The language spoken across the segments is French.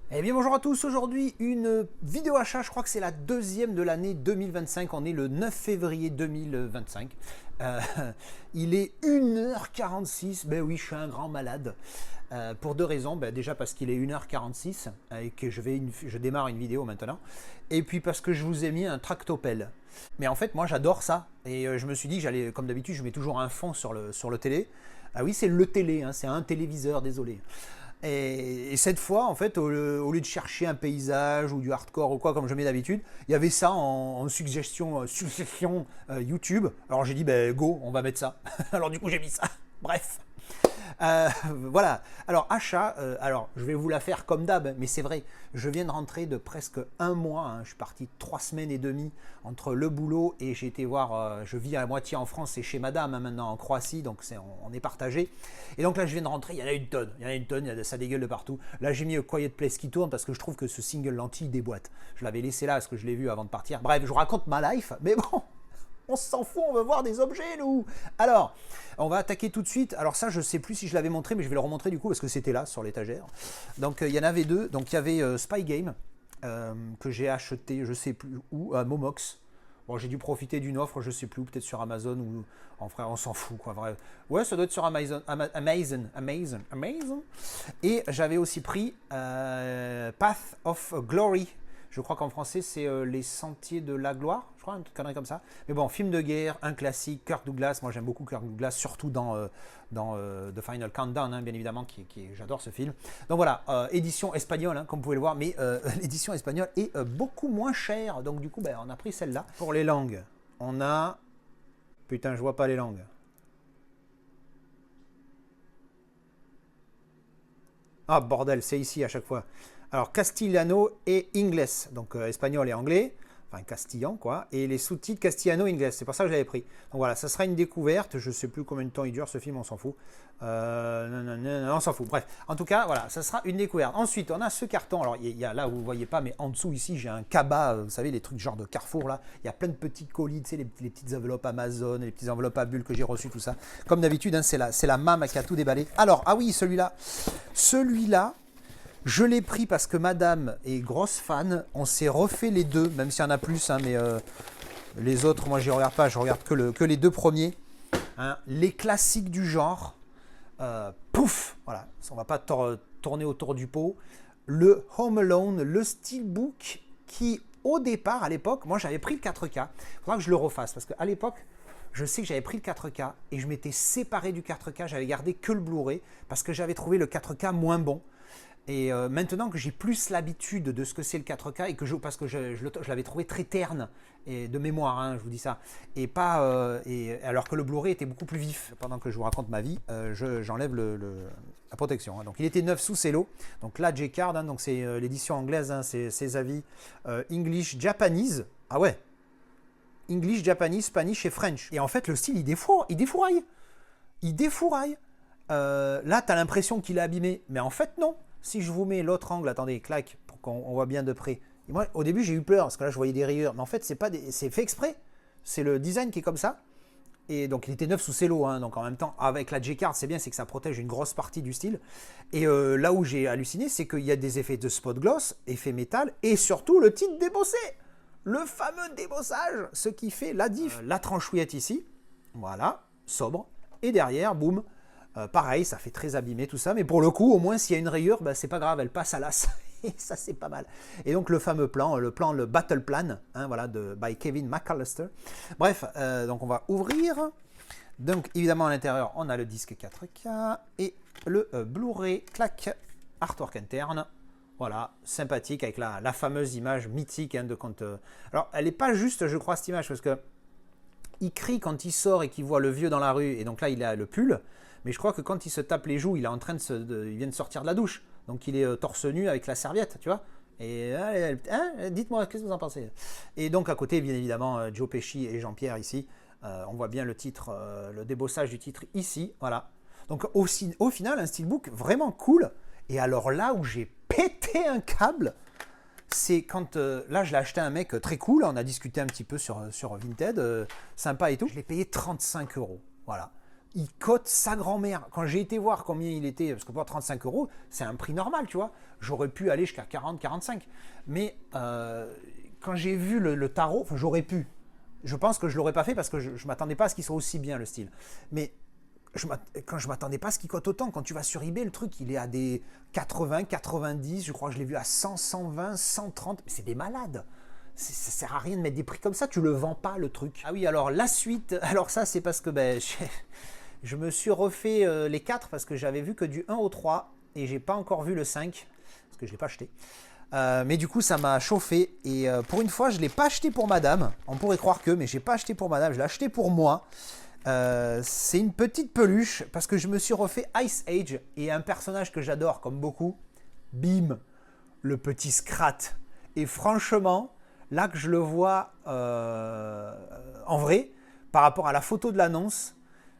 Eh bien bonjour à tous, aujourd'hui une vidéo achat, je crois que c'est la deuxième de l'année 2025, on est le 9 février 2025. Euh, il est 1h46, ben oui je suis un grand malade, pour deux raisons, ben déjà parce qu'il est 1h46 et que je démarre une vidéo maintenant, et puis parce que je vous ai mis un tractopelle. Mais en fait moi j'adore ça, et je me suis dit que j'allais, comme d'habitude je mets toujours un fond sur le télé. Ah oui c'est le télé, hein, c'est un téléviseur, désolé. Et cette fois, en fait, au lieu de chercher un paysage ou du hardcore ou quoi, comme je mets d'habitude, il y avait ça en suggestion, YouTube. Alors j'ai dit, ben go, on va mettre ça. Alors du coup, j'ai mis ça. Bref. Euh, voilà. Alors, achat, alors je vais vous la faire comme d'hab, mais c'est vrai, je viens de rentrer de presque un mois. Hein, je suis parti 3 semaines et demie entre le boulot et j'ai été voir, je vis à la moitié en France et chez madame hein, maintenant en Croatie, donc on est partagé. Et donc là, je viens de rentrer, il y en a une tonne, ça dégueule de partout. Là, j'ai mis Quiet Place qui tourne parce que je trouve que ce single lentille déboîte. Je l'avais laissé là parce que je l'ai vu avant de partir. Bref, je vous raconte ma life, mais bon. On s'en fout, on veut voir des objets, nous. Alors, on va attaquer tout de suite. Alors ça, je ne sais plus si je l'avais montré, mais je vais le remontrer du coup, parce que c'était là, sur l'étagère. Donc, il y en avait deux. Donc, il y avait Spy Game, que j'ai acheté, je ne sais plus où, à Momox. Bon, j'ai dû profiter d'une offre, je ne sais plus, peut-être sur Amazon ou... En vrai, on s'en fout, quoi. Vrai. Ouais, ça doit être sur Amazon. Et j'avais aussi pris Path of Glory. Je crois qu'en français, c'est Les Sentiers de la Gloire, je crois, une connerie comme ça. Mais bon, film de guerre, un classique, Kirk Douglas. Moi, j'aime beaucoup Kirk Douglas, surtout dans The Final Countdown, hein, bien évidemment, j'adore ce film. Donc voilà, édition espagnole, hein, comme vous pouvez le voir, mais l'édition espagnole est beaucoup moins chère. Donc du coup, ben, on a pris celle-là. Pour les langues, on a... Putain, je vois pas les langues. Ah, bordel, c'est ici à chaque fois. Alors, Castellano et Inglés, donc espagnol et anglais, enfin castillan quoi, et les sous-titres Castellano-Inglés, c'est pour ça que je l'avais pris. Donc voilà, ça sera une découverte, je sais plus combien de temps il dure ce film, on s'en fout. Non, on s'en fout, bref. En tout cas, voilà, ça sera une découverte. Ensuite, on a ce carton, alors il y a là, vous ne voyez pas, mais en dessous ici, j'ai un cabas, vous savez, les trucs genre de Carrefour là, il y a plein de petits colis, tu sais, les petites enveloppes Amazon, les petites enveloppes à bulles que j'ai reçues, tout ça. Comme d'habitude, hein, c'est la mam qui a tout déballé. Alors, ah oui, celui-là, je l'ai pris parce que madame est grosse fan. On s'est refait les deux, même s'il y en a plus, hein, mais les autres, moi, je regarde pas. Je regarde que les deux premiers. Hein, les classiques du genre. Pouf, voilà. On va pas tourner autour du pot. Le Home Alone, le Steelbook, qui, au départ, à l'époque, moi, j'avais pris le 4K. Il faudra que je le refasse, parce qu'à l'époque, je sais que j'avais pris le 4K et je m'étais séparé du 4K. J'avais gardé que le Blu-ray, parce que j'avais trouvé le 4K moins bon. Et maintenant que j'ai plus l'habitude de ce que c'est le 4K, et parce que je l'avais trouvé très terne, et de mémoire, hein, je vous dis ça, et pas, alors que le Blu-ray était beaucoup plus vif. Pendant que je vous raconte ma vie, j'enlève la protection. Hein. Donc il était neuf sous cello. Donc là, J-Card, hein, donc c'est l'édition anglaise, hein, c'est ses avis English, Japanese. Ah ouais, English, Japanese, Spanish et French. Et en fait, le style, il défouraille. Il défouraille. Là, tu as l'impression qu'il est abîmé, mais en fait, non. Si je vous mets l'autre angle, attendez, clac, pour qu'on voit bien de près. Et moi, au début, j'ai eu peur, parce que là, je voyais des rayures. Mais en fait, c'est fait exprès. C'est le design qui est comme ça. Et donc, il était neuf sous cello. Hein, donc, en même temps, avec la J-Card, c'est bien, c'est que ça protège une grosse partie du style. Et là où j'ai halluciné, c'est qu'il y a des effets de spot gloss, effets métal, et surtout le titre débossé. Le fameux débossage, ce qui fait la diff. La tranchouillette ici, voilà, sobre. Et derrière, boum. Pareil, ça fait très abîmé tout ça, mais pour le coup, au moins s'il y a une rayure, bah, c'est pas grave, elle passe à l'as. Et ça, c'est pas mal. Et donc le fameux plan, le battle plan, hein, voilà, by Kevin McAllister. Bref, donc on va ouvrir. Donc évidemment à l'intérieur, on a le disque 4K et le Blu-ray, clac, artwork interne. Voilà, sympathique avec la fameuse image mythique hein, de quand. Alors, elle n'est pas juste, je crois, cette image, parce que il crie quand il sort et qu'il voit le vieux dans la rue, et donc là, il a le pull. Mais je crois que quand il se tape les joues, il est en train il vient de sortir de la douche. Donc il est torse nu avec la serviette, tu vois. Et hein, dites-moi, qu'est-ce que vous en pensez? Et donc à côté, bien évidemment, Joe Pesci et Jean-Pierre ici. On voit bien le titre, le débossage du titre ici. Voilà. Donc au final, un steelbook vraiment cool. Et alors là où j'ai pété un câble, c'est quand, là je l'ai acheté à un mec très cool, on a discuté un petit peu sur Vinted, sympa et tout. Je l'ai payé 35 €. Voilà. il cote sa grand-mère. Quand j'ai été voir combien il était, parce que pour 35 euros, c'est un prix normal, tu vois. J'aurais pu aller jusqu'à 40, 45. Mais quand j'ai vu le tarot, enfin j'aurais pu. Je pense que je ne l'aurais pas fait parce que je ne m'attendais pas à ce qu'il soit aussi bien, le style. Mais quand je ne m'attendais pas à ce qu'il cote autant, quand tu vas sur eBay, le truc, il est à des 80, 90, je crois que je l'ai vu à 100, 120, 130. C'est des malades. Ça sert à rien de mettre des prix comme ça, tu le vends pas, le truc. Ah oui, alors la suite, alors ça, c'est parce que je me suis refait les 4 parce que j'avais vu que du 1 au 3 et j'ai pas encore vu le 5 parce que je l'ai pas acheté. Mais du coup, ça m'a chauffé et pour une fois, je l'ai pas acheté pour madame. On pourrait croire que, mais j'ai pas acheté pour madame, je l'ai acheté pour moi. C'est une petite peluche parce que je me suis refait Ice Age et un personnage que j'adore comme beaucoup, bim, le petit Scrat. Et franchement, là que je le vois en vrai, par rapport à la photo de l'annonce,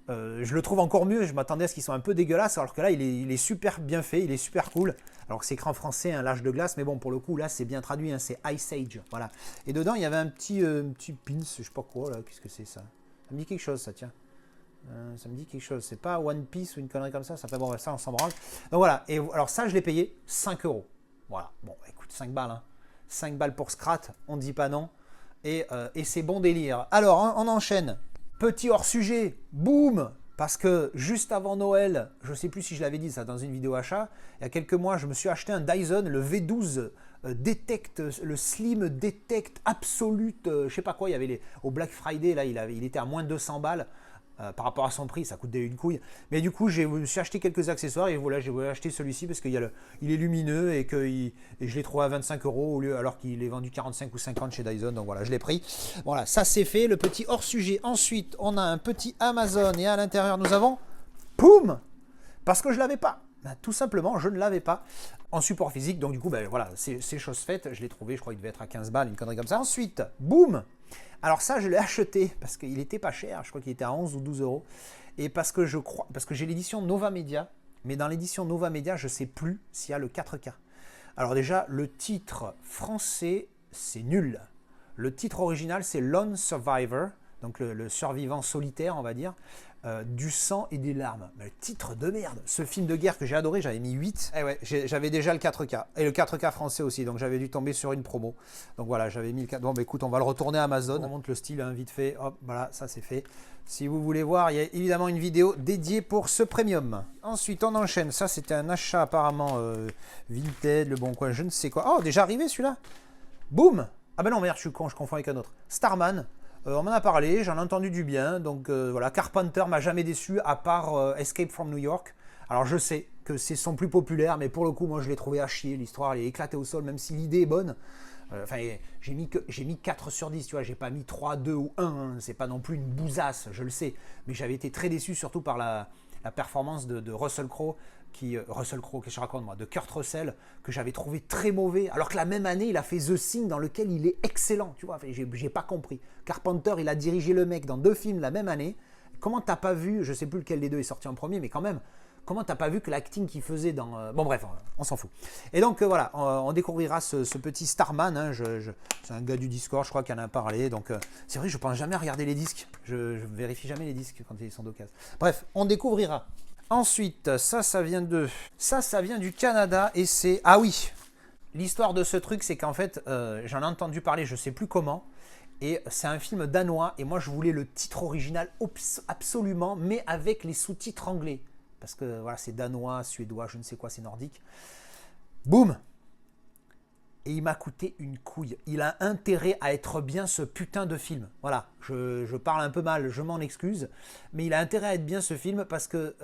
je le trouve encore mieux. Je m'attendais à ce qu'il soit un peu dégueulasse, alors que là, il est super bien fait, il est super cool. Alors que c'est écrit en français, un l'âge de glace, mais bon, pour le coup, là, c'est bien traduit, hein, c'est Ice Age. Voilà. Et dedans, il y avait un petit pins, je sais pas quoi, là, qu'est-ce que c'est ça? Ça me dit quelque chose, ça, tiens. Ça me dit quelque chose. C'est pas One Piece ou une connerie comme ça. Ça fait bon, ça, on s'en branle. Donc voilà. Et alors, ça, je l'ai payé 5 euros. Voilà. Bon, écoute, 5 balles, hein. 5 balles pour Scrat, on ne dit pas non. Et c'est bon délire. Alors, on enchaîne. Petit hors-sujet, boum. Parce que juste avant Noël, je ne sais plus si je l'avais dit ça dans une vidéo achat, il y a quelques mois, je me suis acheté un Dyson, le V12 Detect, le Slim Detect Absolute, je sais pas quoi, il y avait au Black Friday, là, il était à moins de 200 balles. Par rapport à son prix, ça coûte une couille. Mais du coup, je me suis acheté quelques accessoires et voilà, j'ai voulu acheter celui-ci parce qu'il est lumineux et que je l'ai trouvé à 25 euros au lieu, alors qu'il est vendu 45 ou 50 chez Dyson. Donc voilà, je l'ai pris. Voilà, ça c'est fait, le petit hors sujet. Ensuite, on a un petit Amazon et à l'intérieur, nous avons poum, parce que je l'avais pas. Tout simplement, je ne l'avais pas en support physique. Donc du coup, voilà, c'est chose faite. Je l'ai trouvé, je crois qu'il devait être à 15 balles, une connerie comme ça. Ensuite, boum. Alors ça, je l'ai acheté parce qu'il n'était pas cher. Je crois qu'il était à 11 ou 12 euros. Et parce que j'ai l'édition Nova Media. Mais dans l'édition Nova Media, je ne sais plus s'il y a le 4K. Alors déjà, le titre français, c'est nul. Le titre original, c'est Lone Survivor. Donc le survivant solitaire, on va dire. Du sang et des larmes. Mais le titre de merde. Ce film de guerre que j'ai adoré, j'avais mis 8. Et ouais, j'avais déjà le 4K. Et le 4K français aussi. Donc j'avais dû tomber sur une promo. Donc voilà, j'avais mis le 4K. Bon, écoute, on va le retourner à Amazon. On monte le style, hein, vite fait. Hop, voilà, ça c'est fait. Si vous voulez voir, il y a évidemment une vidéo dédiée pour ce premium. Ensuite, on enchaîne. Ça, c'était un achat apparemment Vinted, le bon coin, je ne sais quoi. Oh, déjà arrivé celui-là. Boum. Ah ben non, merde, je suis con, je confonds avec un autre. Starman. On m'en a parlé, j'en ai entendu du bien, donc voilà, Carpenter m'a jamais déçu à part Escape from New York. Alors je sais que c'est son plus populaire, mais pour le coup, moi je l'ai trouvé à chier, l'histoire elle est éclatée au sol, même si l'idée est bonne. Enfin, j'ai mis 4 sur 10, tu vois, j'ai pas mis 3, 2 ou 1, hein, c'est pas non plus une bousasse, je le sais, mais j'avais été très déçu surtout par la performance de Russell Crowe, qu'est-ce que je raconte moi, de Kurt Russell, que j'avais trouvé très mauvais, alors que la même année, il a fait The Thing, dans lequel il est excellent, tu vois, enfin, j'ai pas compris. Carpenter, il a dirigé le mec dans 2 films la même année, comment t'as pas vu, je sais plus lequel des deux est sorti en premier, mais quand même, comment t'as pas vu que l'acting qu'il faisait dans... Bon bref, on s'en fout. Et donc voilà, on découvrira ce petit Starman, hein, c'est un gars du Discord, je crois qu'il en a parlé, donc c'est vrai, je pense jamais à regarder les disques, je vérifie jamais les disques quand ils sont d'occasion. Bref, on découvrira. Ensuite, ça vient du Canada et c'est... Ah oui, l'histoire de ce truc, c'est qu'en fait, j'en ai entendu parler, je sais plus comment, et c'est un film danois, et moi je voulais le titre original absolument, mais avec les sous-titres anglais. Parce que voilà, c'est danois, suédois, je ne sais quoi, c'est nordique. Boum! Et il m'a coûté une couille. Il a intérêt à être bien ce putain de film. Voilà, je parle un peu mal, je m'en excuse. Mais il a intérêt à être bien ce film parce que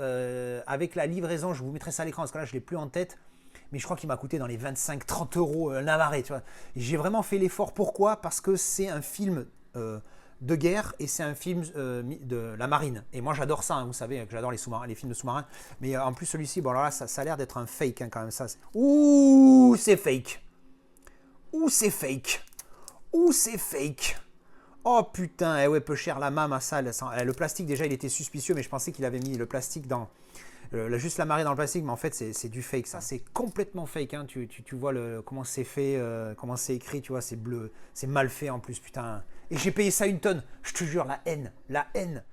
avec la livraison, je vous mettrai ça à l'écran parce que là je ne l'ai plus en tête. Mais je crois qu'il m'a coûté dans les 25-30 euros navarrais. J'ai vraiment fait l'effort. Pourquoi? Parce que c'est un film de guerre et c'est un film de la marine. Et moi j'adore ça, hein, vous savez que j'adore les sous-marins, les films de sous-marins. Mais en plus celui-ci, bon alors là ça a l'air d'être un fake hein, quand même. Ça, ouh, c'est fake. Ouh, c'est fake. Ouh, c'est fake. Oh putain, eh ouais, peu cher la mame à ça. Le plastique déjà il était suspicieux, mais je pensais qu'il avait mis le plastique dans... juste la marée dans le plastique, mais en fait c'est du fake. Ça c'est complètement fake, hein. Tu vois comment c'est fait, comment c'est écrit, tu vois, c'est bleu, c'est mal fait en plus, putain. Et j'ai payé ça 1 tonne, je te jure, la haine, la haine.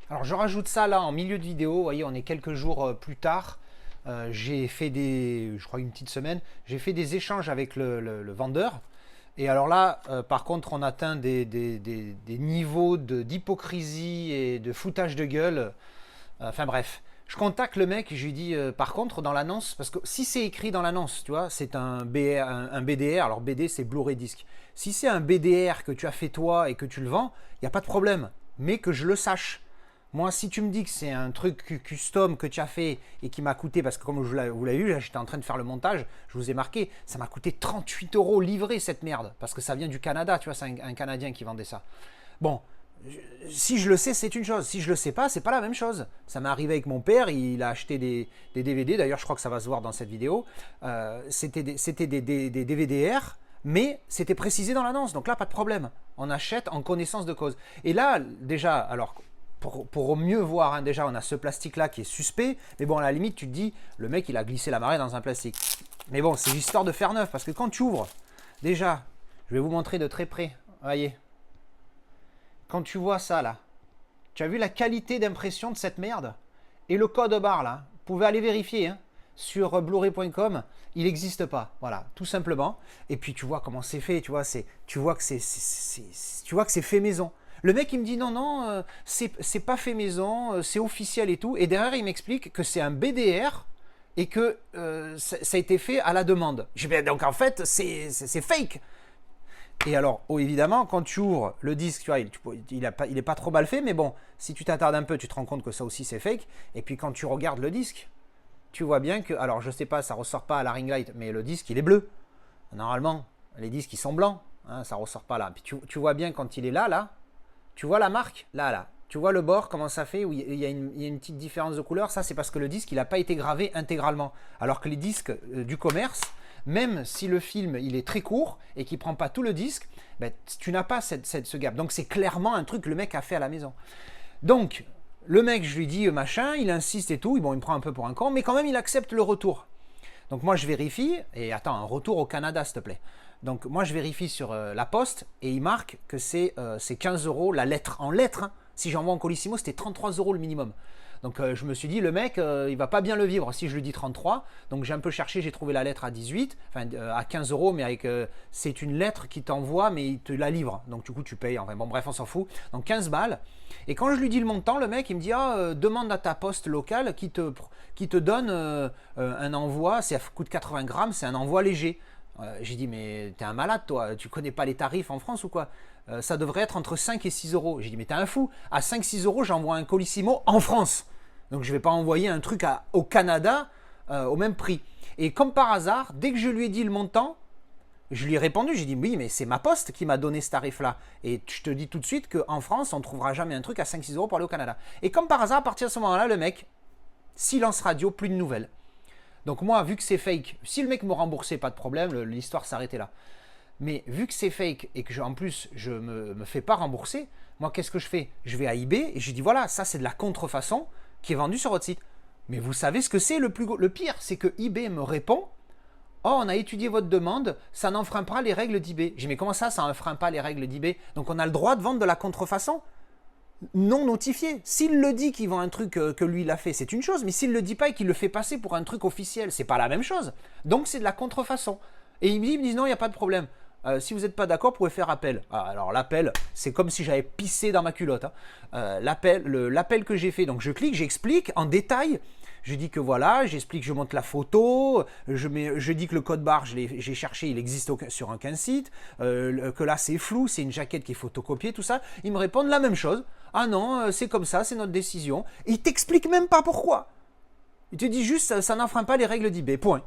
Alors je rajoute ça là en milieu de vidéo, vous voyez, on est quelques jours plus tard. J'ai fait je crois une petite semaine, j'ai fait des échanges avec le vendeur. Et alors là, par contre, on atteint des niveaux d'hypocrisie et de foutage de gueule. Enfin bref, je contacte le mec et je lui dis, par contre, dans l'annonce, parce que si c'est écrit dans l'annonce, tu vois, c'est un BDR, alors BD c'est Blu-ray Disc. Si c'est un BDR que tu as fait toi et que tu le vends, il n'y a pas de problème, mais que je le sache. Moi, si tu me dis que c'est un truc custom que tu as fait et qui m'a coûté, parce que comme vous l'avez vu, j'étais en train de faire le montage, je vous ai marqué, ça m'a coûté 38 € livré cette merde, parce que ça vient du Canada, tu vois, c'est un Canadien qui vendait ça. Bon, si je le sais, c'est une chose. Si je le sais pas, c'est pas la même chose. Ça m'est arrivé avec mon père, il a acheté des DVD, d'ailleurs je crois que ça va se voir dans cette vidéo. C'était des DVD-R, mais c'était précisé dans l'annonce, donc là pas de problème. On achète en connaissance de cause. Et là, déjà, alors pour mieux voir, hein, déjà on a ce plastique là qui est suspect, mais bon à la limite tu te dis, le mec il a glissé la marée dans un plastique. Mais bon, c'est l'histoire de faire neuf, parce que quand tu ouvres, déjà, je vais vous montrer de très près, voyez. Quand tu vois ça là, tu as vu la qualité d'impression de cette merde? Et le code barre là, vous pouvez aller vérifier hein, sur blu-ray.com, il n'existe pas, voilà, tout simplement. Et puis tu vois comment c'est fait, tu vois que c'est fait maison. Le mec il me dit non, c'est pas fait maison, c'est officiel et tout. Et derrière il m'explique que c'est un BDR et que ça a été fait à la demande. Je dis, donc en fait c'est fake. Et alors, évidemment, quand tu ouvres le disque, tu vois, il est pas trop mal fait, mais bon, si tu t'attardes un peu, tu te rends compte que ça aussi c'est fake. Et puis quand tu regardes le disque, tu vois bien que, alors je sais pas, ça ressort pas à la ring light, mais le disque il est bleu. Normalement, les disques ils sont blancs, hein, ça ressort pas là. Puis tu vois bien quand il est là, tu vois la marque, là. Tu vois le bord, comment ça fait, où il y a une petite différence de couleur. Ça, c'est parce que le disque, il n'a pas été gravé intégralement. Alors que les disques du commerce, même si le film, il est très court et qu'il ne prend pas tout le disque, ben, tu n'as pas ce gap. Donc, c'est clairement un truc que le mec a fait à la maison. Donc, le mec, je lui dis machin, il insiste et tout. Bon, il me prend un peu pour un con, mais quand même, il accepte le retour. Donc, moi, je vérifie. Et attends, un retour au Canada, s'il te plaît. Donc, moi, je vérifie sur la poste et il marque que c'est 15 € la lettre. En lettres, hein. Si j'envoie en Colissimo, c'était 33 € le minimum. Donc je me suis dit, le mec, il va pas bien le vivre si je lui dis 33. Donc j'ai un peu cherché, j'ai trouvé la lettre à 18, enfin à 15 €, mais avec c'est une lettre qui t'envoie, mais il te la livre. Donc du coup, tu payes. Enfin bon, bref, on s'en fout. Donc 15 balles. Et quand je lui dis le montant, le mec, il me dit, demande à ta poste locale qui te donne un envoi. Ça coûte 80 grammes, c'est un envoi léger. J'ai dit, mais t'es un malade, toi, tu connais pas les tarifs en France ou quoi? Ça devrait être entre 5 et 6 €. J'ai dit, mais t'es un fou, à 5-6 €, j'envoie un Colissimo en France. Donc je vais pas envoyer un truc au Canada au même prix. Et comme par hasard, dès que je lui ai dit le montant, je lui ai répondu, j'ai dit, oui, mais c'est ma poste qui m'a donné ce tarif-là. Et je te dis tout de suite qu'en France, on ne trouvera jamais un truc à 5-6 € pour aller au Canada. Et comme par hasard, à partir de ce moment-là, le mec, silence radio, plus de nouvelles. Donc moi, vu que c'est fake, si le mec me remboursait, pas de problème, l'histoire s'arrêtait là. Mais vu que c'est fake et que en plus je me fais pas rembourser, moi qu'est-ce que je fais? Je vais à eBay et je dis voilà, ça c'est de la contrefaçon qui est vendue sur votre site. Mais vous savez ce que c'est le pire, c'est que eBay me répond oh, on a étudié votre demande, ça n'enfreint pas les règles d'eBay. J'ai dit mais comment ça n'enfreint pas les règles d'eBay? Donc on a le droit de vendre de la contrefaçon non notifié. S'il le dit qu'il vend un truc que lui il a fait, c'est une chose, mais s'il le dit pas et qu'il le fait passer pour un truc officiel, c'est pas la même chose. Donc c'est de la contrefaçon. Et ils me disent non, il n'y a pas de problème. Si vous n'êtes pas d'accord, vous pouvez faire appel. Alors l'appel, c'est comme si j'avais pissé dans ma culotte. Hein. L'appel que j'ai fait, donc je clique, j'explique en détail. Je dis que voilà, j'explique, je monte la photo, je dis que le code barre, j'ai cherché, il existe sur aucun site, que là c'est flou, c'est une jaquette qui est photocopiée, tout ça. Ils me répondent la même chose. Ah non, c'est comme ça, c'est notre décision. Et ils t'expliquent même pas pourquoi. Ils te disent juste, ça n'enfreint pas les règles d'eBay, point.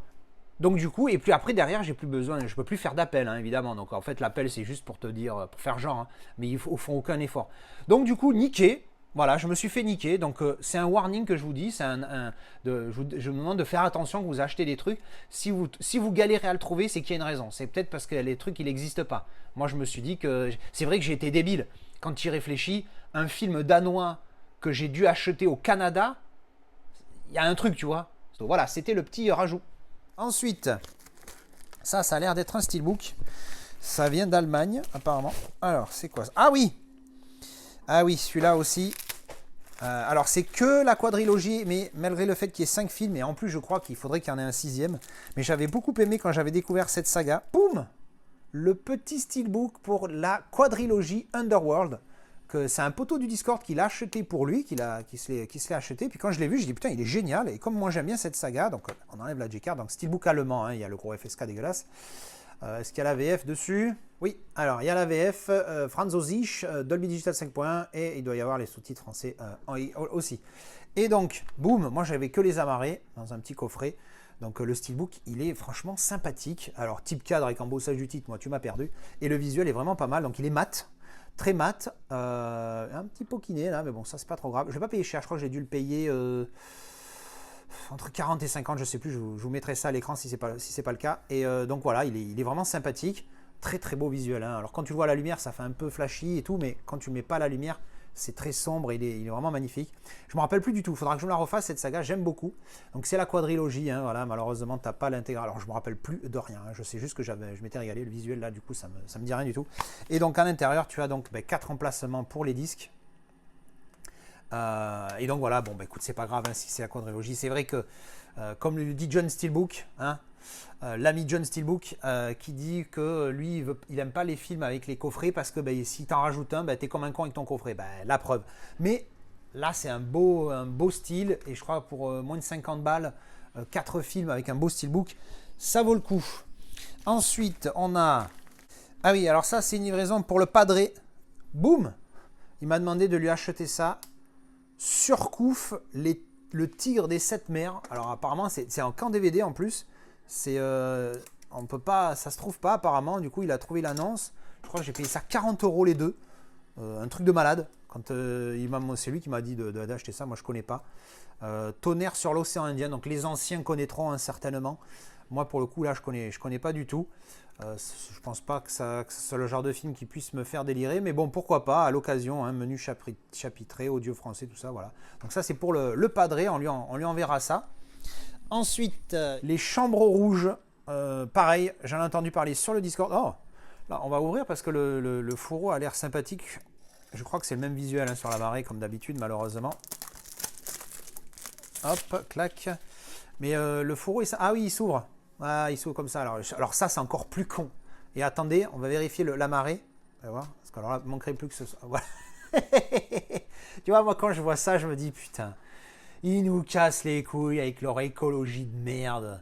Donc du coup, et puis après derrière, j'ai plus besoin, je peux plus faire d'appel, hein, évidemment. Donc en fait, l'appel c'est juste pour te dire, pour faire genre, hein, mais ils font aucun effort. Donc du coup, niqué. Voilà, je me suis fait niquer. Donc c'est un warning que je vous dis. Je me demande de faire attention quand vous achetez des trucs. Si vous galérez à le trouver, c'est qu'il y a une raison. C'est peut-être parce que les trucs, ils n'existent pas. Moi, je me suis dit que c'est vrai que j'ai été débile. Quand tu y réfléchis, un film danois que j'ai dû acheter au Canada, il y a un truc, tu vois. Donc, voilà, c'était le petit rajout. Ensuite, ça a l'air d'être un steelbook. Ça vient d'Allemagne, apparemment. Alors, c'est quoi ça? Ah oui, celui-là aussi. Alors, c'est que la quadrilogie, mais malgré le fait qu'il y ait 5 films, et en plus, je crois qu'il faudrait qu'il y en ait un 6e. Mais j'avais beaucoup aimé quand j'avais découvert cette saga. Boum! Le petit steelbook pour la quadrilogie Underworld. C'est un poteau du Discord qui l'a acheté pour lui, qui se l'est acheté. Puis quand je l'ai vu, je dis putain, il est génial. Et comme moi, j'aime bien cette saga, donc on enlève la J-Card. Donc, steelbook allemand, hein, il y a le gros FSK dégueulasse. Est-ce qu'il y a la VF dessus? Oui, alors il y a la VF, Franz Osisch, Dolby Digital 5.1 et il doit y avoir les sous-titres français aussi. Et donc, boum, moi j'avais que les amarrés dans un petit coffret. Donc le steelbook, il est franchement sympathique. Alors type cadre avec embossage du titre, moi tu m'as perdu. Et le visuel est vraiment pas mal, donc il est mat, très mat. Un petit poquiné là, mais bon ça c'est pas trop grave. Je vais pas payer cher, je crois que j'ai dû le payer... entre 40 et 50, je sais plus, je vous mettrai ça à l'écran si c'est pas le cas. Et donc voilà, il est vraiment sympathique, très très beau visuel. Hein. Alors quand tu le vois à la lumière, ça fait un peu flashy et tout, mais quand tu ne mets pas à la lumière, c'est très sombre, il est vraiment magnifique. Je me rappelle plus du tout, il faudra que je me la refasse cette saga, j'aime beaucoup. Donc c'est la quadrilogie, hein, voilà, malheureusement tu n'as pas l'intégrale. Alors je me rappelle plus de rien, hein. Je sais juste que je m'étais régalé, le visuel là du coup ça me dit rien du tout. Et donc à l'intérieur tu as donc 4 emplacements pour les disques. Et donc voilà, bon bah écoute, c'est pas grave hein, si c'est la quadrilogie. C'est vrai que, comme le dit John Steelbook, hein, l'ami John Steelbook, qui dit que lui, il aime pas les films avec les coffrets parce que si t'en rajoutes un, t'es comme un con avec ton coffret. La preuve. Mais là, c'est un beau style et je crois pour moins de 50 balles, 4 films avec un beau Steelbook, ça vaut le coup. Ensuite, on a... Ah oui, alors ça, c'est une livraison pour le padré. Boum! Il m'a demandé de lui acheter ça. Surcouf, le tigre des 7 mers. Alors apparemment c'est en qu'en DVD en plus. On peut pas, ça se trouve pas apparemment. Du coup il a trouvé l'annonce. Je crois que j'ai payé ça 40 € les deux. Un truc de malade. Quand c'est lui qui m'a dit d'acheter ça. Moi je connais pas. Tonnerre sur l'océan Indien. Donc les anciens connaîtront hein, certainement. Moi pour le coup là je connais pas du tout. Je pense pas que ça soit le genre de film qui puisse me faire délirer, mais bon, pourquoi pas, à l'occasion, hein, menu chapitré, audio français, tout ça, voilà. Donc ça, c'est pour le padré, on lui enverra ça. Ensuite, les chambres rouges, pareil, j'en ai entendu parler sur le Discord. Oh, là, on va ouvrir parce que le fourreau a l'air sympathique. Je crois que c'est le même visuel hein, sur la marée, comme d'habitude, malheureusement. Hop, clac. Mais le fourreau, ah oui, il s'ouvre. Ah, il s'ouvre comme ça. Alors ça, c'est encore plus con. Et attendez, on va vérifier la marée. On va voir. Parce que alors là, il manquerait plus que ce soit. Voilà. Tu vois, moi, quand je vois ça, je me dis, putain, ils nous cassent les couilles avec leur écologie de merde.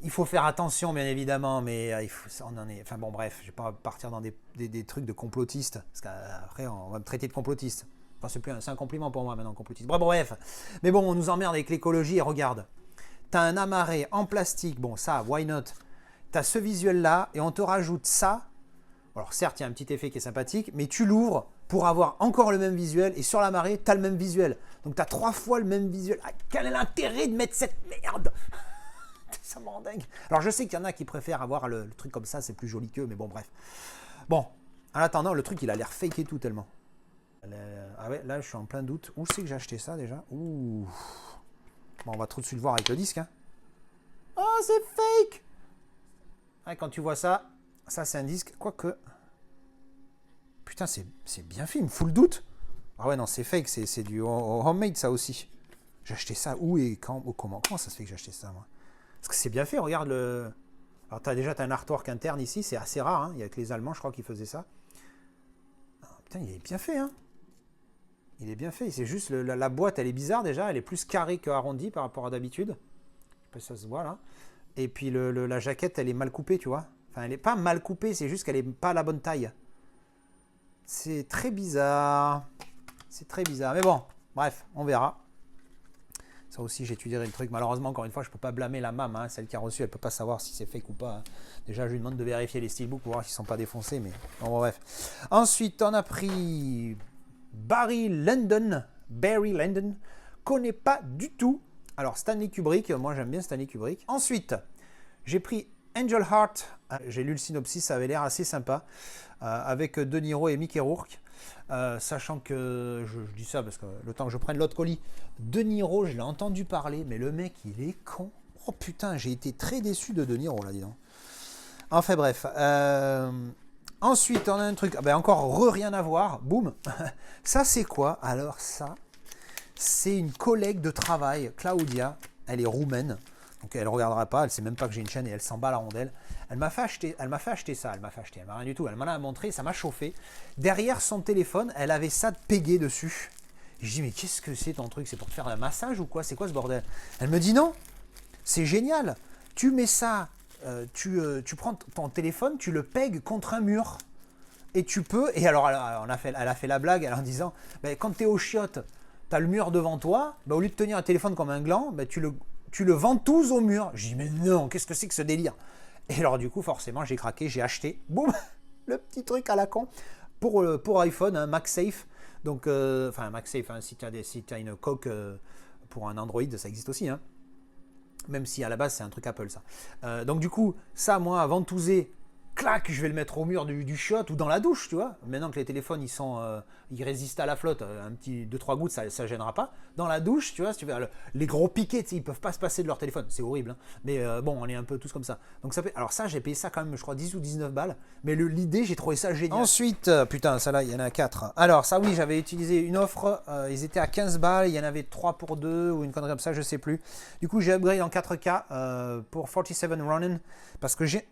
Il faut faire attention, bien évidemment, mais on en est... Enfin bon, bref, je ne vais pas partir dans des trucs de complotistes. Parce qu'après, on va me traiter de complotiste. Enfin, c'est un compliment pour moi, maintenant, complotiste. Bref. Mais bon, on nous emmerde avec l'écologie et regarde. Tu as un amarré en plastique, bon ça, why not? Tu as ce visuel-là et on te rajoute ça. Alors certes, il y a un petit effet qui est sympathique, mais tu l'ouvres pour avoir encore le même visuel et sur la marée, tu as le même visuel. Donc tu as 3 fois le même visuel. Ah, quel est l'intérêt de mettre cette merde? Ça me rend dingue. Alors je sais qu'il y en a qui préfèrent avoir le truc comme ça, c'est plus joli qu'eux, mais bon, bref. Bon, en attendant, le truc, il a l'air fake et tout tellement. Ah ouais, là, je suis en plein doute. Où c'est que j'ai acheté ça déjà? Ouh. Bon, on va tout de suite voir avec le disque. Hein. Oh, c'est fake! Ah, quand tu vois ça, c'est un disque. Quoique. Putain, c'est bien fait, il me fout le doute. Ah ouais, non, c'est fake, c'est du homemade ça aussi. J'ai acheté ça où et quand? Comment ça se fait que j'ai acheté ça, moi? Parce que c'est bien fait, regarde le. Alors, t'as un artwork interne ici, c'est assez rare. Hein. Il y a que les Allemands, je crois, qui faisaient ça. Ah, putain, il est bien fait, hein. Il est bien fait, c'est juste la boîte, elle est bizarre déjà, elle est plus carrée qu'arrondie par rapport à d'habitude. Je sais pas si ça se voit là. Et puis la jaquette, elle est mal coupée, tu vois. Enfin, elle n'est pas mal coupée, c'est juste qu'elle n'est pas à la bonne taille. C'est très bizarre. C'est très bizarre. Mais bon, bref, on verra. Ça aussi, j'étudierai le truc. Malheureusement, encore une fois, je ne peux pas blâmer la mam, hein, celle qui a reçu, elle ne peut pas savoir si c'est fake ou pas. Hein. Déjà, je lui demande de vérifier les steelbooks pour voir s'ils ne sont pas défoncés. Mais bon, bref. Ensuite, on a pris... Barry Lyndon, connais pas du tout. Alors Stanley Kubrick, moi j'aime bien Stanley Kubrick. Ensuite, j'ai pris Angel Heart. J'ai lu le synopsis, ça avait l'air assez sympa, avec De Niro et Mickey Rourke. Sachant que, je dis ça parce que le temps que je prenne l'autre colis, De Niro, je l'ai entendu parler, mais le mec il est con. Oh putain, j'ai été très déçu de Niro là, dis donc. Enfin bref. Ensuite, on a un truc, encore rien à voir, boum. Ça, c'est quoi? Alors ça, C'est une collègue de travail, Claudia, elle est roumaine, donc elle ne regardera pas, elle ne sait même pas que j'ai une chaîne et elle s'en bat la rondelle. Elle m'a fait acheter ça, elle m'a rien du tout, elle m'en a montré, ça m'a chauffé. Derrière son téléphone, elle avait ça de Pégay dessus. Je dis mais qu'est-ce que c'est ton truc, c'est pour te faire un massage ou quoi, c'est quoi ce bordel? Elle me dit non, c'est génial, tu mets ça, tu prends ton téléphone, tu le pegues contre un mur. Et tu peux, et alors elle a fait la blague en disant, ben, quand tu es aux chiottes, tu as le mur devant toi, ben, au lieu de tenir un téléphone comme un gland, ben, tu le ventouses au mur. Je dis mais non, qu'est-ce que c'est que ce délire? Et alors du coup forcément j'ai craqué, j'ai acheté, boum, le petit truc à la con pour iPhone, un MagSafe. Donc, enfin un MagSafe, hein, si tu as une coque pour un Android, ça existe aussi, hein. Même si à la base c'est un truc Apple ça. Donc du coup, ça moi, ventouser, clac, je vais le mettre au mur du shot ou dans la douche, tu vois. Maintenant que les téléphones, ils résistent à la flotte, un petit 2-3 gouttes, ça ne gênera pas. Dans la douche, tu vois, si tu veux, les gros piquets, ils ne peuvent pas se passer de leur téléphone. C'est horrible, hein. Mais bon, on est un peu tous comme ça. Donc alors ça, j'ai payé ça quand même, je crois, 10 ou 19 balles. Mais l'idée, j'ai trouvé ça génial. Ensuite, putain, ça là, il y en a 4. Alors ça, oui, j'avais utilisé une offre, ils étaient à 15 balles, il y en avait 3 pour 2 ou une connerie comme ça, je sais plus. Du coup, j'ai upgrade en 4K pour 47 Ronin parce que j'ai...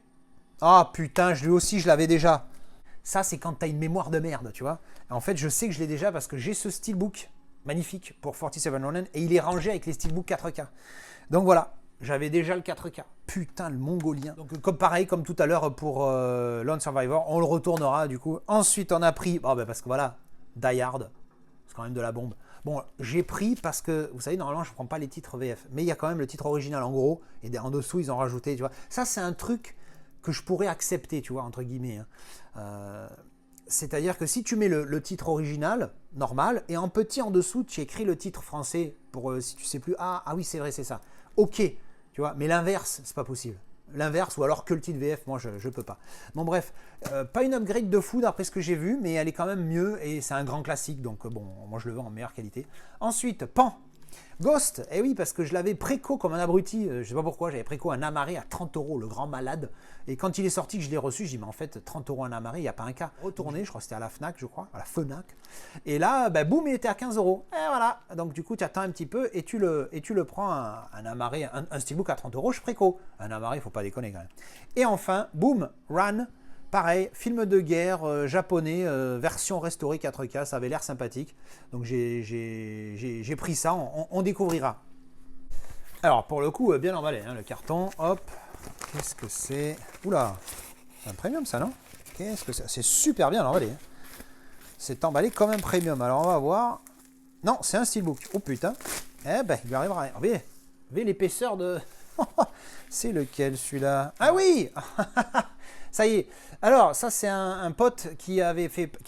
Ah putain, lui aussi je l'avais déjà. Ça c'est quand tu as une mémoire de merde, tu vois. En fait, je sais que je l'ai déjà parce que j'ai ce steelbook magnifique pour 47 Ronin et il est rangé avec les steelbooks 4K. Donc voilà, j'avais déjà le 4K. Putain, le mongolien. Donc comme pareil, comme tout à l'heure pour Lone Survivor, on le retournera du coup. Ensuite, on a pris, parce que voilà, Die Hard, c'est quand même de la bombe. Bon, j'ai pris parce que, vous savez, normalement, je ne prends pas les titres VF, mais il y a quand même le titre original en gros, et en dessous, ils ont rajouté, tu vois. Ça, c'est un truc que je pourrais accepter, tu vois, entre guillemets. Hein. C'est-à-dire que si tu mets le titre original, normal, et en petit en dessous, tu écris le titre français, pour si tu sais plus, ah oui, c'est vrai, c'est ça. Ok, tu vois, mais l'inverse, c'est pas possible. L'inverse, ou alors que le titre VF, moi, je peux pas. Bon, bref, pas une upgrade de fou d'après ce que j'ai vu, mais elle est quand même mieux, et c'est un grand classique, donc bon, moi, je le veux en meilleure qualité. Ensuite, Pan. Ghost, eh oui, parce que je l'avais préco comme un abruti, je sais pas pourquoi, j'avais préco un amarré à 30 €, le grand malade. Et quand il est sorti, que je l'ai reçu, je dis, mais en fait, 30 € un amarré, il n'y a pas un cas. Retourné, je crois que c'était à la Fnac, je crois, à la Fenac. Et là, boum, il était à 15 €. Et voilà, donc du coup, tu attends un petit peu et tu le prends, un amarré, un steelbook à 30 €, je préco. Un amarré, il ne faut pas déconner quand même. Et enfin, boum, Run. Pareil, film de guerre japonais, version restaurée 4K, ça avait l'air sympathique. Donc j'ai pris ça, on découvrira. Alors pour le coup, bien emballé, hein, le carton, hop, qu'est-ce que c'est? Oula, c'est un premium ça, non? Qu'est-ce que c'est? C'est super bien emballé. Hein. C'est emballé comme un premium, alors on va voir. Non, c'est un steelbook, oh putain. Eh ben, il lui arrivera rien. Regardez l'épaisseur de... C'est lequel celui-là? Ah oui. Ça y est. Alors, ça, c'est un pote qui a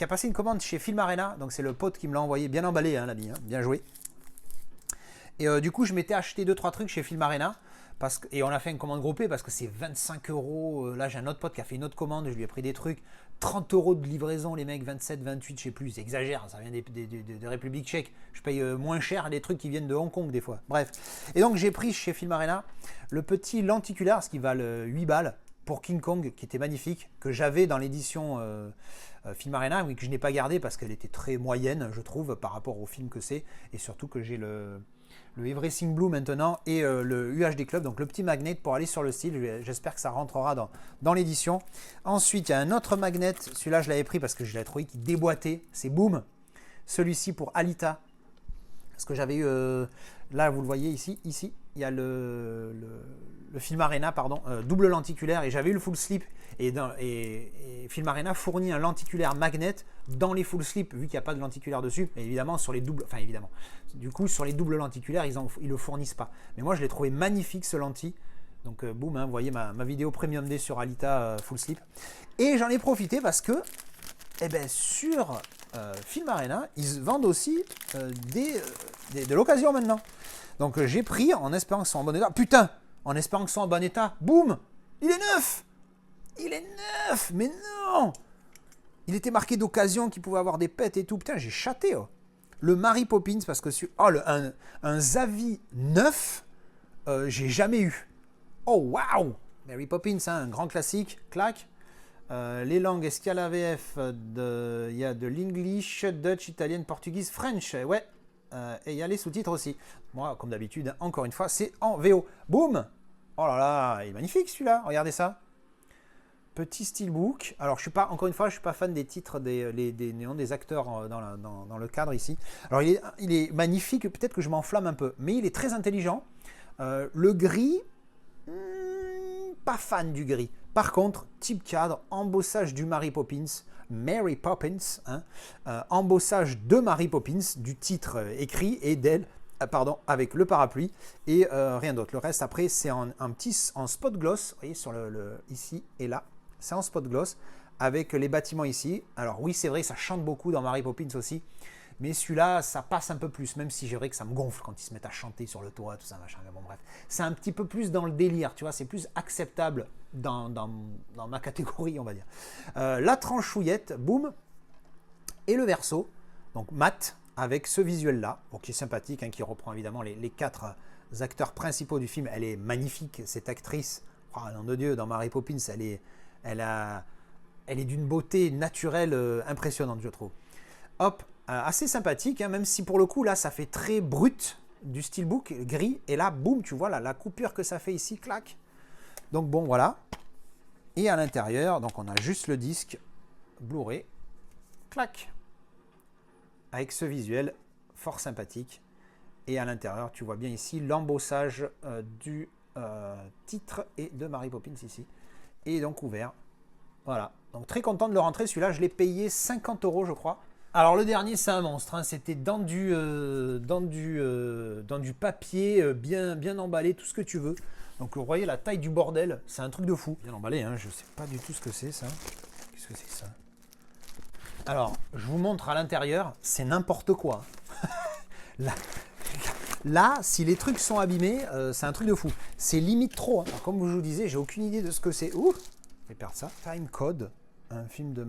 passé une commande chez Film Arena. Donc, c'est le pote qui me l'a envoyé. Bien emballé, hein, l'ami. Hein, bien joué. Et du coup, je m'étais acheté 2-3 trucs chez Film Arena. Et on a fait une commande groupée parce que c'est 25 €. Là, j'ai un autre pote qui a fait une autre commande. Je lui ai pris des trucs. 30 € de livraison, les mecs. 27, 28, je sais plus. Ils exagèrent. Ça vient de République tchèque. Je paye moins cher les trucs qui viennent de Hong Kong, des fois. Bref. Et donc, j'ai pris chez Film Arena le petit lenticulaire, ce qui valent 8 balles. Pour King Kong, qui était magnifique, que j'avais dans l'édition Film Arena, mais que je n'ai pas gardé parce qu'elle était très moyenne, je trouve, par rapport au film que c'est, et surtout que j'ai le Everything Blue maintenant et le UHD Club, donc le petit magnet pour aller sur le style. J'espère que ça rentrera dans l'édition. Ensuite, il y a un autre magnet, celui-là je l'avais pris parce que je l'avais trouvé qui déboîtait, c'est Boom. Celui-ci pour Alita, parce que j'avais eu, là vous le voyez ici, il y a le Film Arena, pardon, double lenticulaire, et j'avais eu le full slip, et Film Arena fournit un lenticulaire magnet dans les full slip, vu qu'il n'y a pas de lenticulaire dessus, mais évidemment sur les doubles, enfin évidemment, du coup sur les doubles lenticulaires, ils le fournissent pas. Mais moi je l'ai trouvé magnifique ce lenti, donc boum, hein, vous voyez ma vidéo Premium Day sur Alita full slip, et j'en ai profité parce que, sur Film Arena, ils vendent aussi de l'occasion maintenant. Donc j'ai pris en espérant que ce soit en bon état. Putain, en espérant que ce soit en bon état. Boum, il est neuf. Il est neuf, mais non. Il était marqué d'occasion qu'il pouvait avoir des pets et tout. Putain, j'ai chaté. Oh. Le Mary Poppins, parce que un Zavi neuf, j'ai jamais eu. Oh waouh, Mary Poppins, hein, un grand classique. Clac. Les langues, est-ce qu'il y a la VF? Il y a de l'English, Dutch, Italienne, Portugaise, French. Ouais. et il y a les sous-titres aussi. Moi, comme d'habitude, encore une fois, c'est en VO. Boum! Oh là là, il est magnifique celui-là, regardez ça. Petit steelbook. Alors, encore une fois, je ne suis pas fan des titres des acteurs dans le cadre ici. Alors, il est magnifique, peut-être que je m'enflamme un peu, mais il est très intelligent. Le gris, pas fan du gris. Par contre, type cadre, embossage du Mary Poppins, hein, embossage de Mary Poppins, du titre écrit et d'elle, pardon, avec le parapluie et rien d'autre. Le reste, après, c'est en spot gloss, vous voyez, sur ici et là. C'est en spot gloss avec les bâtiments ici. Alors oui, c'est vrai, ça chante beaucoup dans Mary Poppins aussi. Mais celui-là, ça passe un peu plus, même si j'ai vrai que ça me gonfle quand ils se mettent à chanter sur le toit, tout ça, machin. Mais bon, bref. C'est un petit peu plus dans le délire, tu vois, c'est plus acceptable dans ma catégorie, on va dire. La tranchouillette, boum, et le verso, donc mat, avec ce visuel-là, bon, qui est sympathique, hein, qui reprend évidemment les 4 acteurs principaux du film. Elle est magnifique, cette actrice. Oh, nom de Dieu, dans Mary Poppins, elle est d'une beauté naturelle impressionnante, je trouve. Hop, assez sympathique, hein, même si pour le coup, là, ça fait très brut du steelbook gris. Et là, boum, tu vois, là, la coupure que ça fait ici, clac. Donc bon, voilà. Et à l'intérieur, donc on a juste le disque Blu-ray, clac. Avec ce visuel fort sympathique. Et à l'intérieur, tu vois bien ici l'embossage du titre et de Mary Poppins ici. Et donc ouvert. Voilà. Donc très content de le rentrer. Celui-là, je l'ai payé 50 €, je crois. Alors le dernier, c'est un monstre. Hein. C'était dans du papier bien emballé, tout ce que tu veux. Donc vous voyez la taille du bordel, c'est un truc de fou. Bien emballé, hein. Je ne sais pas du tout ce que c'est ça. Qu'est-ce que c'est que ça? Alors, je vous montre à l'intérieur, c'est n'importe quoi. Là, si les trucs sont abîmés, c'est un truc de fou. C'est limite trop. Hein. Alors, comme je vous disais, j'ai aucune idée de ce que c'est. Ouh, je vais perdre ça. Time Code, un film de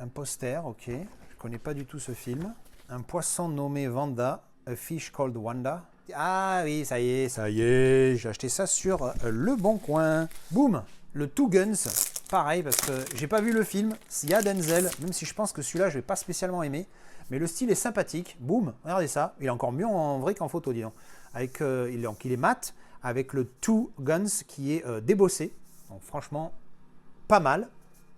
un poster, ok. Je connais pas du tout ce film. Un poisson nommé Wanda, A Fish Called Wanda. Ah oui, ça y est, j'ai acheté ça sur Le Bon Coin. Boum, le Two Guns, pareil, parce que j'ai pas vu le film. Il y a Denzel, même si je pense que celui-là, je vais pas spécialement aimer. Mais le style est sympathique. Boum, regardez ça. Il est encore mieux en vrai qu'en photo, disons. Il est mat, avec le Two Guns qui est débossé. Donc franchement, pas mal.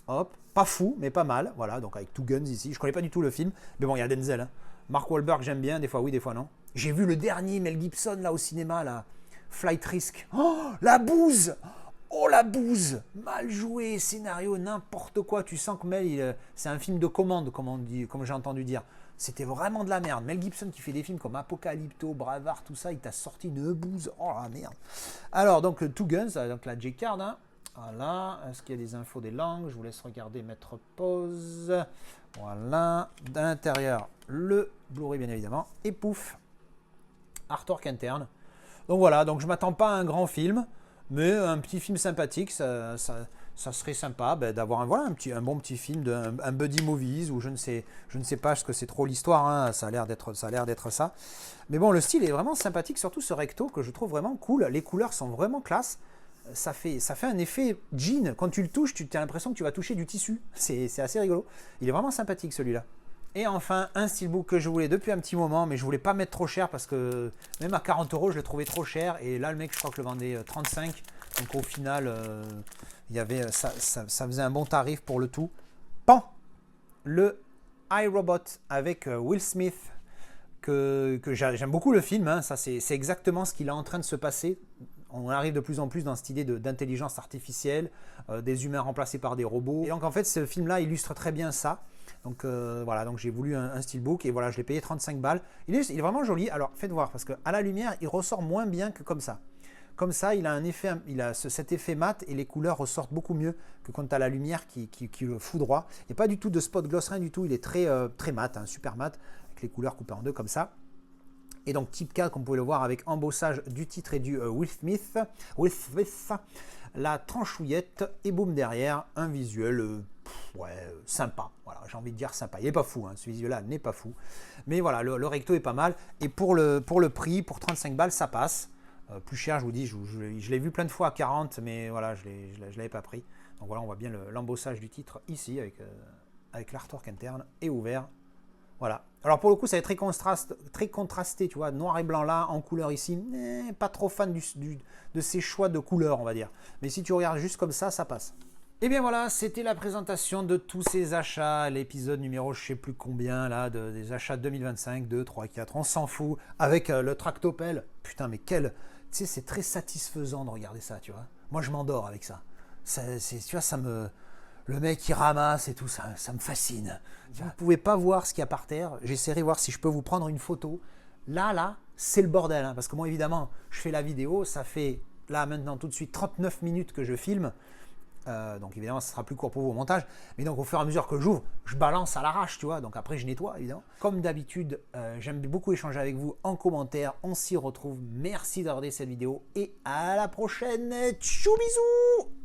Hop, pas fou, mais pas mal. Voilà, donc avec Two Guns ici. Je connais pas du tout le film, mais bon, il y a Denzel. Hein. Mark Wahlberg, j'aime bien, des fois oui, des fois non. J'ai vu le dernier Mel Gibson là au cinéma, là, Flight Risk. Oh, la bouse! Oh la bouse! Mal joué, scénario, n'importe quoi. Tu sens que Mel, c'est un film de commande, comme j'ai entendu dire. C'était vraiment de la merde. Mel Gibson qui fait des films comme Apocalypto, Braveheart, tout ça, il t'a sorti une bouse. Oh la merde. Alors, donc, Two Guns, donc la J-Card, hein. Voilà, est-ce qu'il y a des infos des langues? Je vous laisse regarder, mettre pause. Voilà, à l'intérieur, le Blu-ray bien évidemment. Et pouf, artwork interne. Donc voilà, donc je ne m'attends pas à un grand film, mais un petit film sympathique, ça serait sympa d'avoir un bon petit film, un buddy movies, ou je ne sais pas, parce que c'est trop l'histoire, hein, ça a l'air d'être ça. Mais bon, le style est vraiment sympathique, surtout ce recto que je trouve vraiment cool. Les couleurs sont vraiment classe. Ça fait un effet jean. Quand tu le touches, tu as l'impression que tu vas toucher du tissu. C'est assez rigolo. Il est vraiment sympathique celui-là. Et enfin, un steelbook que je voulais depuis un petit moment, mais je voulais pas mettre trop cher parce que même à 40 €, je le trouvais trop cher. Et là, le mec, je crois que le vendait 35. Donc au final, il y avait, ça faisait un bon tarif pour le tout. Pan, le iRobot avec Will Smith, que j'aime beaucoup le film. Hein. Ça, c'est exactement ce qu'il est en train de se passer. On arrive de plus en plus dans cette idée d'intelligence artificielle, des humains remplacés par des robots. Et donc en fait, ce film-là illustre très bien ça. Donc voilà, donc j'ai voulu un steelbook et voilà, je l'ai payé 35 balles. Il est vraiment joli. Alors faites voir, parce qu'à la lumière, il ressort moins bien que comme ça. Comme ça, il a cet effet mat et les couleurs ressortent beaucoup mieux que quand tu as la lumière qui le foudroie. Il n'y a pas du tout de spot gloss, rien du tout. Il est très mat, hein, super mat, avec les couleurs coupées en deux comme ça. Et donc type 4, comme vous pouvez le voir, avec embossage du titre et du Will Smith, la tranchouillette, et boum derrière, un visuel sympa. Voilà, j'ai envie de dire sympa. Il n'est pas fou, hein, ce visuel-là n'est pas fou. Mais voilà, le recto est pas mal. Et pour le prix, pour 35 balles, ça passe. Plus cher, je vous dis, je l'ai vu plein de fois à 40, mais voilà, je ne l'avais pas pris. Donc voilà, on voit bien l'embossage du titre ici, avec l'artwork interne, et ouvert. Voilà. Alors pour le coup, ça va être très contrasté, tu vois, noir et blanc là, en couleur ici. Pas trop fan de ces choix de couleurs, on va dire. Mais si tu regardes juste comme ça passe. Et bien voilà, c'était la présentation de tous ces achats, l'épisode numéro je sais plus combien là, des achats 2025, 2, 3, 4, on s'en fout, avec le tractopelle. Putain mais tu sais c'est très satisfaisant de regarder ça, tu vois. Moi je m'endors avec ça. Tu vois, le mec qui ramasse et tout, ça me fascine. Vous ne pouvez pas voir ce qu'il y a par terre, j'essaierai de voir si je peux vous prendre une photo. Là, c'est le bordel, hein, parce que moi évidemment, je fais la vidéo, ça fait là maintenant tout de suite 39 minutes que je filme. Donc évidemment, ça sera plus court pour vous au montage. Mais donc au fur et à mesure que j'ouvre, je balance à l'arrache, tu vois. Donc après, je nettoie, évidemment. Comme d'habitude, j'aime beaucoup échanger avec vous en commentaire. On s'y retrouve. Merci d'avoir regardé cette vidéo et à la prochaine. Tchou bisous.